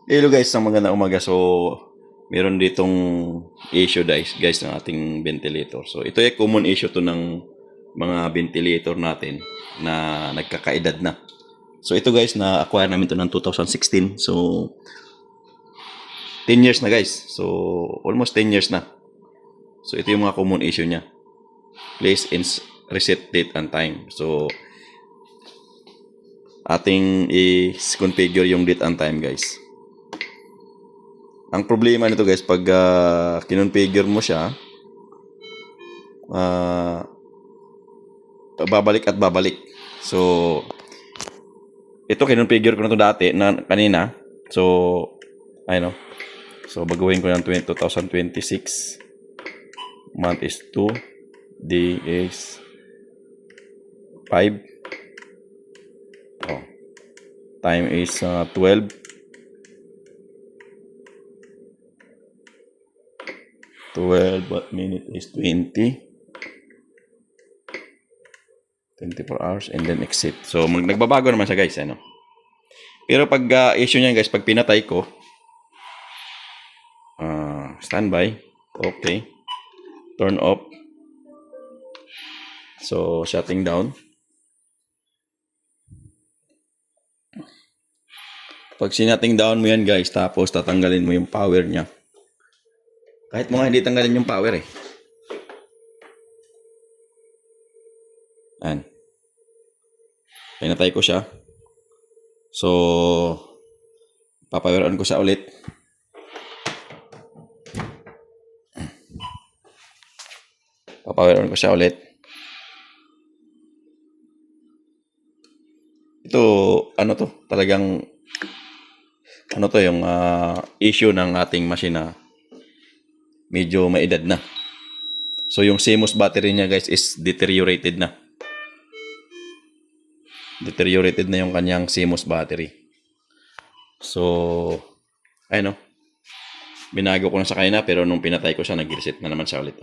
Hello guys, ng magandang umaga. So, meron ditong issue guys ng ating ventilator. So, ito ay common issue to ng mga ventilator natin na nagkakaedad na. So, ito guys, na-acquire namin to ng 2016. So, 10 years na guys. So, almost 10 years na. So, ito yung mga common issue niya. Place and reset date and time. So, ating i-configure yung date and time guys. Ang problema nito guys, pag kinonfigure mo siya, babalik at babalik. So, ito kinonfigure ko na to dati, kanina. So, ayun o. So, baguhin ko ng 2026. Month is 2. Day is 5. Oh. Time is 12. 12, what minute is 20? 24 hours and then exit. So, nagbabago naman siya guys. Ano? Pero pag issue niya guys, pag pinatay ko, standby, okay, turn off, so shutting down. Pag sinating down mo yan guys, tapos tatanggalin mo yung power niya. Kahit mo nga hindi tanggalin yung power eh. Ayan. Pinatay ko siya. So, papower on ko siya ulit. Papower on ko siya ulit. Ito, ano to? Talagang, ano to yung issue ng ating machine na medyo maedad na. So, yung CMOS battery niya guys is deteriorated na. Deteriorated na yung kanyang CMOS battery. So, ayun o. Binago ko na sa kanya pero nung pinatay ko siya, nag-reset na naman siya ulit.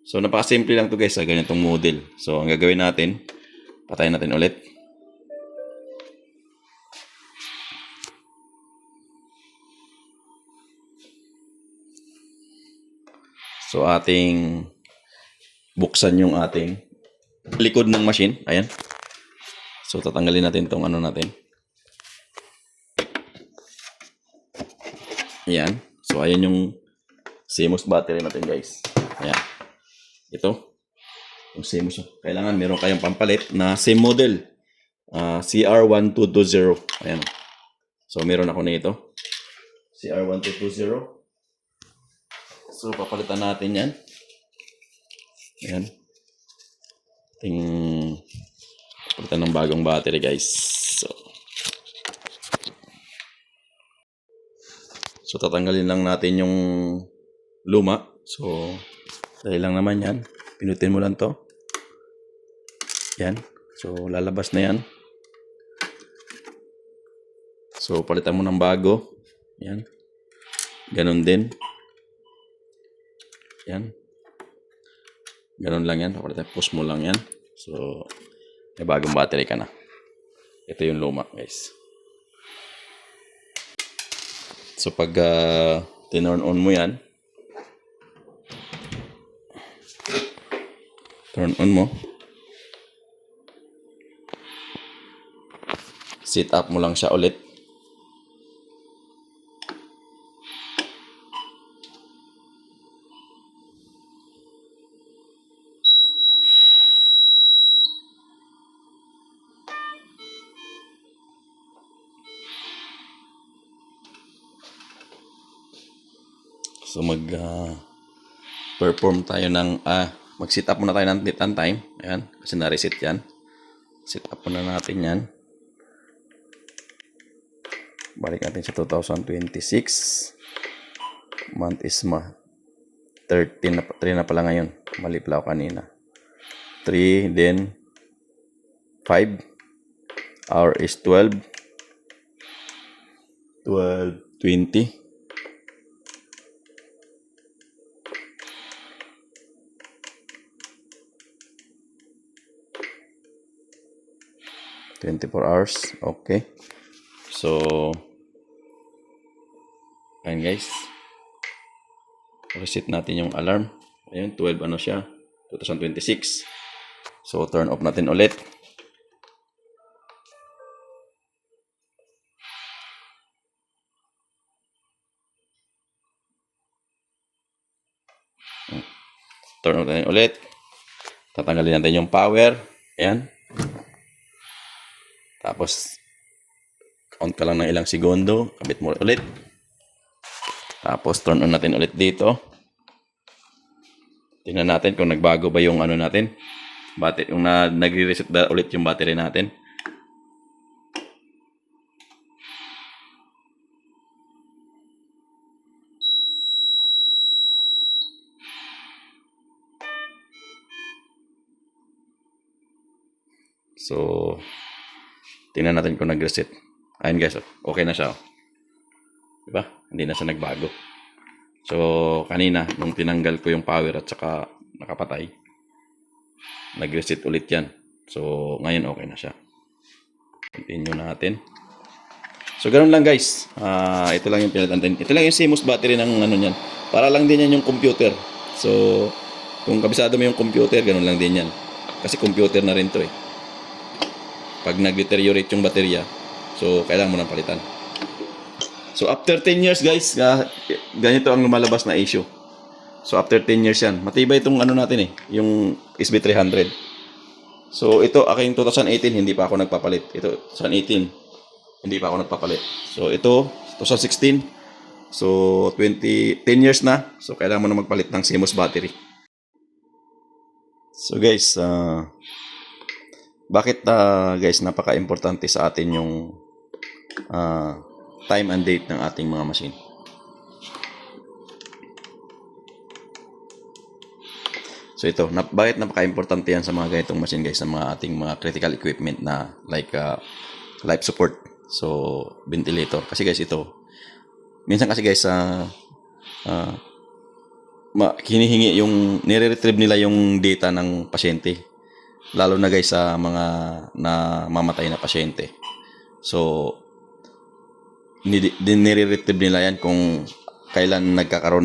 So, napaka-simple lang to guys sa ganitong model. So, ang gagawin natin, patayin natin ulit. So, ating buksan yung ating likod ng machine. Ayan. So, tatanggalin natin tong ano natin. Ayan. So, ayan yung CMOS battery natin guys. Ayan. Ito. Yung CMOS. Kailangan meron kayong pampalit na same model. CR1220. Ayan. So, meron ako na ito. CR1220. So, papalitan natin yan. Ayan. Palitan ng bagong battery guys. So, tatanggalin lang natin yung luma. So, dahil lang naman yan. Pinutin mo lang to. Yan. So, lalabas na yan. So, palitan mo ng bago. Yan. Ganon din. Yan. Ganon lang yan. Push mo lang yan. So, may bagong battery ka na. Ito yung luma, guys. So, pag tinurn on mo yan, turn on mo, sit up mo lang siya ulit. So, perform tayo ng, mag-sit up muna tayo ng date and time. Ayan, kasi na-reset yan. Sit up muna natin yan. Balik natin sa 2026. Month is 13 na, 3 na pala ngayon. Mali pala ako kanina. 3, then 5. Hour is 12. 12:20. 24 hours. Okay. So, Ayan guys. Reset natin yung alarm. Ayun, 12 ano siya, 2026. So, turn off natin ulit. Turn off natin ulit. Tatanggalin natin yung power. Ayan. Tapos, count ka lang ng ilang segundo. Kabit mo ulit. Tapos, turn on natin ulit dito. Tingnan natin kung nagbago ba yung ano natin. Battery, yung nagre-reset ba ulit yung battery natin. So, tingnan natin kung nag-reset. Ayun guys, okay na siya. Diba? Hindi na siya nagbago. So, kanina, nung tinanggal ko yung power at saka nakapatay, nag-reset ulit yan. So, ngayon okay na siya. Continue natin. So, ganun lang guys. Ito lang yung pinatantay. Ito lang yung CMOS battery ng ano yan. Para lang din yan yung computer. So, kung kabisado mo yung computer, ganun lang din yan. Kasi computer na rin to eh. Pag nag-deteriorate yung baterya, so, kailangan mo nang palitan. So, after 10 years guys, ganito ang lumalabas na issue. So, after 10 years yan. Matibay itong ano natin eh, yung SB300. So, ito, aking 2018, hindi pa ako nagpapalit. Ito, 2018, hindi pa ako nagpapalit. So, ito, 2016. So, 10 years na. So, kailangan mo na magpalit ng CMOS battery. So, guys, bakit guys, napaka-importante sa atin yung time and date ng ating mga machine. So ito, bakit napaka-importante yan sa mga ganitong machine guys, sa mga ating mga critical equipment na like life support. So, ventilator. Kasi guys, ito, minsan kasi guys, hinihingi yung, nire-retrieve nila yung data ng pasyente. Lalo na guys sa mga namamatay na pasyente. So, nire-retrieve nila yan kung kailan nagkakaroon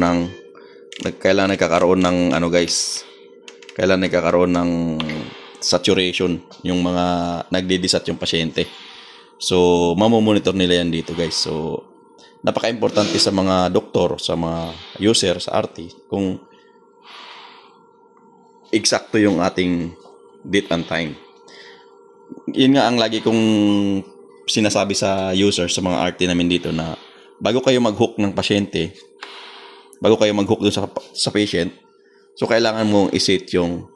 ng ano guys, kailan nagkakaroon ng saturation yung mga nagdi-desat yung pasyente. So, mamomonitor nila yan dito guys. So, napaka-importante sa mga doktor, sa mga user, sa RT, kung eksakto yung ating date and time. Yun nga ang lagi kong sinasabi sa user, sa mga RT namin dito, na bago kayo mag-hook ng pasyente, bago kayo mag-hook dun sa patient, so kailangan mo i-set yung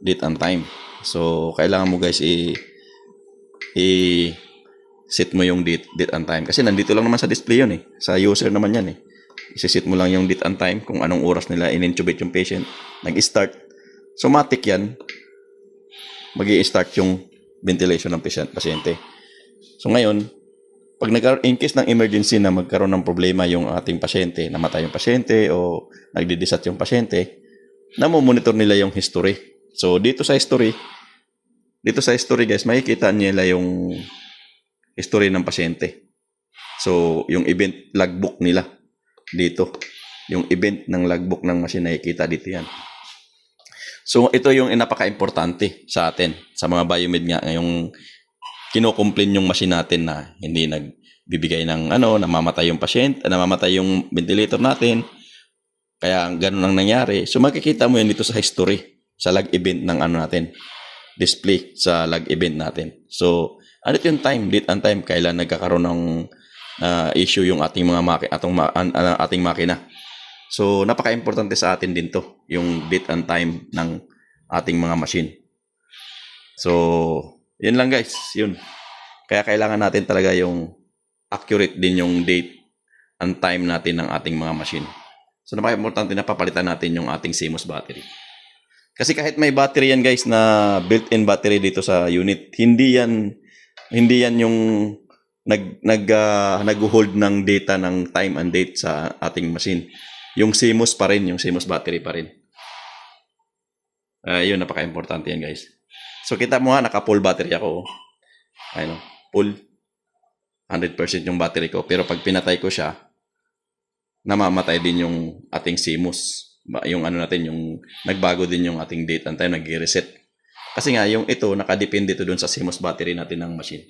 date and time. So, kailangan mo guys i-set mo yung date and time. Kasi nandito lang naman sa display yun eh. Sa user naman yan eh. I-set mo lang yung date and time kung anong oras nila in-intubate yung patient. Nag-start. So, matik yan. Mag-i-start yung ventilation ng pasyente. So, ngayon, pag in case ng emergency na magkaroon ng problema yung ating pasyente, namatay yung pasyente o nagdidesat yung pasyente, namomonitor nila yung history. So, dito sa history guys, makikita nila yung history ng pasyente. So, yung event logbook nila dito. Yung event ng logbook ng machine, nakikita dito yan. So, ito yung napaka-importante sa atin, sa mga biomed nga, yung kino-complain yung machine natin na hindi nagbibigay ng namamatay yung pasyente, namamatay yung ventilator natin. Kaya ganun ang nangyari. So makikita mo yan dito sa history, sa log event ng natin. Display sa log event natin. So, ano yung time, date and time, kailan nagkakaroon ng issue yung ating mga ating makina. So, napaka-importante sa atin din to, yung date and time ng ating mga machine. So, yun lang guys, yun. Kaya kailangan natin talaga yung accurate din yung date and time natin ng ating mga machine. So, napaka-importante na papalitan natin yung ating CMOS battery. Kasi kahit may battery yan guys, na built-in battery dito sa unit, hindi yan yung nag-hold ng data ng time and date sa ating machine. Yung CMOS pa rin, yung CMOS battery pa rin. Yun, napaka-importante yan guys. So, kita mo nga, naka-full battery ako. Ayun, full. 100% yung battery ko. Pero pag pinatay ko siya, namamatay din yung ating CMOS. Yung ano natin, yung nagbago din yung ating date and time, nag-reset. Kasi nga, yung ito, nakadepende ito dun sa CMOS battery natin ng machine.